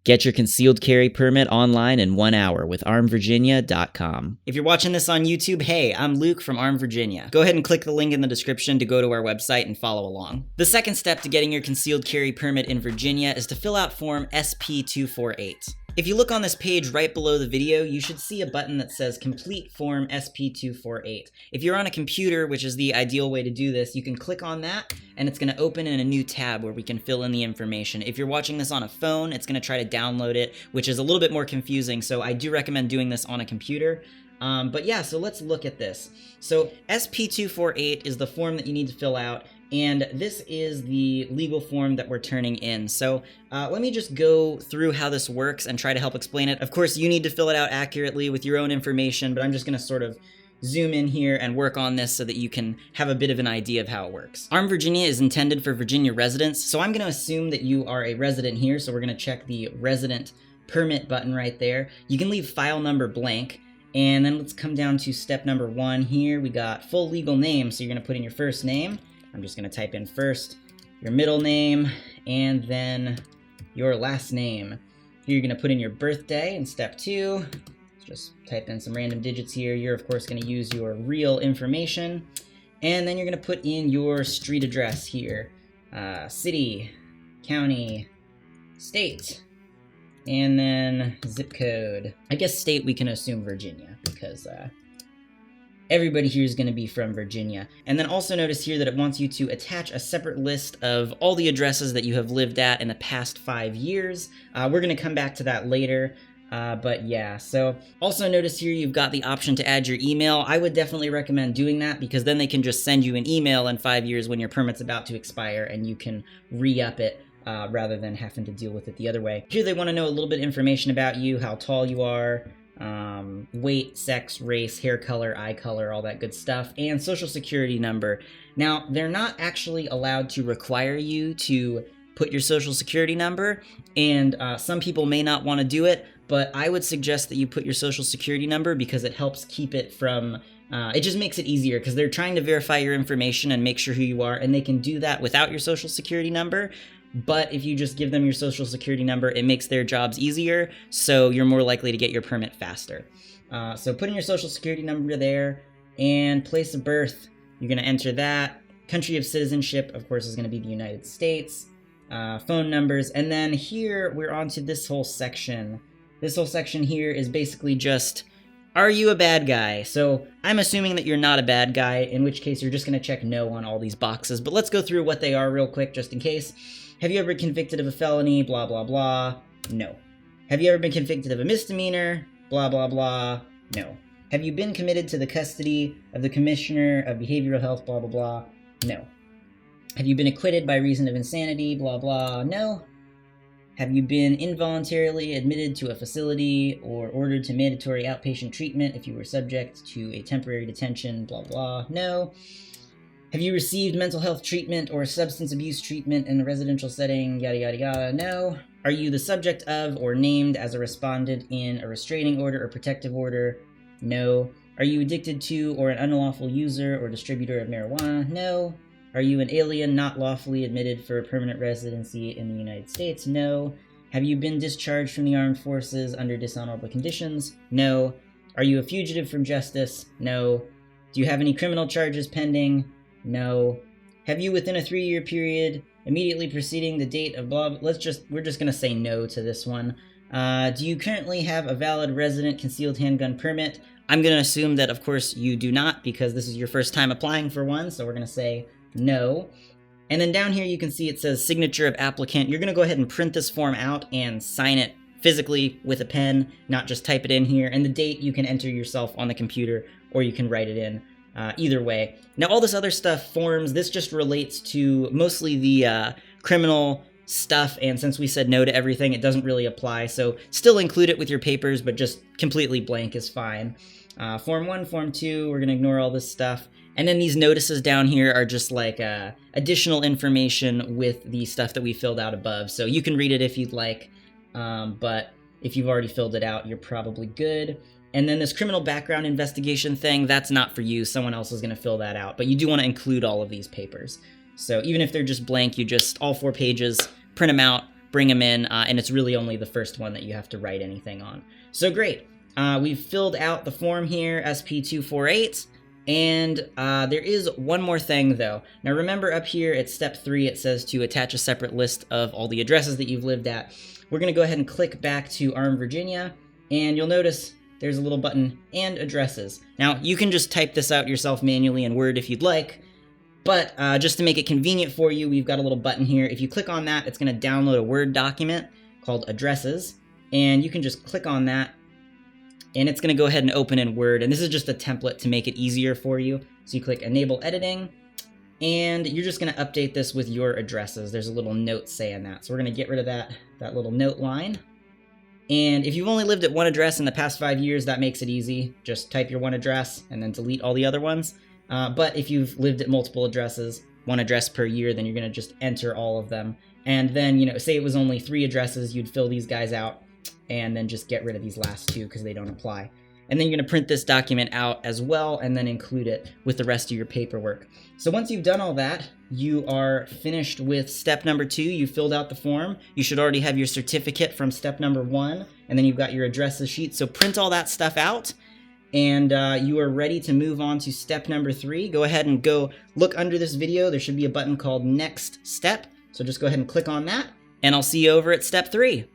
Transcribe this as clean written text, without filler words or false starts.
Get your concealed carry permit online in 1 hour with armvirginia.com. If you're watching this on YouTube, hey, I'm Luke from Arm Virginia. Go ahead and click the link in the description to go to our website and follow along. The second step to getting your concealed carry permit in Virginia is to fill out Form SP-248. If you look on this page right below the video, you should see a button that says Complete Form SP-248. If you're on a computer, which is the ideal way to do this, you can click on that, and it's going to open in a new tab where we can fill in the information. If you're watching this on a phone, it's going to try to download it, which is a little bit more confusing, so I do recommend doing this on a computer. But yeah, so let's look at this. So SP-248 is the form that you need to fill out, and this is the legal form that we're turning in. So let me just go through how this works and try to help explain it. Of course, you need to fill it out accurately with your own information, but I'm just going to sort of zoom in here and work on this so that you can have a bit of an idea of how it works. Arm Virginia is intended for Virginia residents, so I'm going to assume that you are a resident here, so we're going to check the resident permit button right there. You can leave file number blank, and then let's come down to step number 1 here. We got full legal name, so you're going to put in your first name. I'm just going to type in first your middle name and then your last name. Here you're going to put in your birthday in step 2. Let's just type in some random digits here. You're of course going to use your real information. And then you're going to put in your street address here. City, county, state, and then zip code. I guess state we can assume Virginia because everybody here is going to be from Virginia. And then also notice here that it wants you to attach a separate list of all the addresses that you have lived at in the past 5 years. We're going to come back to that later. But yeah, so also notice here you've got the option to add your email. I would definitely recommend doing that because then they can just send you an email in 5 years when your permit's about to expire and you can re-up it rather than having to deal with it the other way. Here they want to know a little bit of information about you, how tall you are, weight, sex, race, hair color, eye color, all that good stuff, and social security number. Now, they're not actually allowed to require you to put your social security number, and some people may not want to do it, but I would suggest that you put your social security number because it helps keep it from, it just makes it easier because they're trying to verify your information and make sure who you are, and they can do that without your social security number. But if you just give them your social security number, it makes their jobs easier, so you're more likely to get your permit faster. So put in your social security number there, and place of birth, you're going to enter that. Country of citizenship, of course, is going to be the United States. Phone numbers, and then here we're on to this whole section. This whole section here is basically just, are you a bad guy? So I'm assuming that you're not a bad guy, in which case you're just going to check no on all these boxes, but let's go through what they are real quick just in case. Have you ever been convicted of a felony? Blah, blah, blah. No. Have you ever been convicted of a misdemeanor? Blah, blah, blah. No. Have you been committed to the custody of the Commissioner of Behavioral Health? Blah, blah, blah. No. Have you been acquitted by reason of insanity? Blah, blah. No. Have you been involuntarily admitted to a facility or ordered to mandatory outpatient treatment if you were subject to a temporary detention? Blah, blah. No. Have you received mental health treatment or substance abuse treatment in a residential setting? Yada, yada, yada. No. Are you the subject of or named as a respondent in a restraining order or protective order? No. Are you addicted to or an unlawful user or distributor of marijuana? No. Are you an alien not lawfully admitted for permanent residency in the United States? No. Have you been discharged from the armed forces under dishonorable conditions? No. Are you a fugitive from justice? No. Do you have any criminal charges pending? No. Have you within a 3-year period immediately preceding the date of blah, we're just going to say no to this one. Do you currently have a valid resident concealed handgun permit? I'm going to assume that of course you do not because this is your first time applying for one, so we're going to say no. And then down here you can see it says signature of applicant. You're going to go ahead and print this form out and sign it physically with a pen, not just type it in here. And the date you can enter yourself on the computer or you can write it in. Either way. Now all this other stuff, forms, this just relates to mostly the criminal stuff, and since we said no to everything, it doesn't really apply, so still include it with your papers, but just completely blank is fine. Form 1, Form 2, we're going to ignore all this stuff. And then these notices down here are just like additional information with the stuff that we filled out above, so you can read it if you'd like, but if you've already filled it out, you're probably good. And then this criminal background investigation thing, that's not for you. Someone else is going to fill that out. But you do want to include all of these papers. So even if they're just blank, you just, all 4 pages, print them out, bring them in, and it's really only the first one that you have to write anything on. So great. We've filled out the form here, SP-248, and there is one more thing though. Now remember up here at step 3 it says to attach a separate list of all the addresses that you've lived at. We're going to go ahead and click back to Virginia, and you'll notice there's a little button, and addresses. Now you can just type this out yourself manually in Word if you'd like, but just to make it convenient for you, we've got a little button here. If you click on that, it's going to download a Word document called addresses, and you can just click on that, and it's going to go ahead and open in Word, and this is just a template to make it easier for you. So you click Enable Editing, and you're just going to update this with your addresses. There's a little note saying that, so we're going to get rid of that little note line. And if you've only lived at one address in the past 5 years, that makes it easy. Just type your one address and then delete all the other ones. But if you've lived at multiple addresses, one address per year, then you're going to just enter all of them. And then, you know, say it was only 3 addresses, you'd fill these guys out and then just get rid of these last 2 because they don't apply. And then you're going to print this document out as well and then include it with the rest of your paperwork. So once you've done all that, you are finished with step number 2. You filled out the form. You should already have your certificate from step number 1, and then you've got your addresses sheet. So print all that stuff out, and you are ready to move on to step number 3. Go ahead and go look under this video. There should be a button called Next Step. So just go ahead and click on that, and I'll see you over at step 3.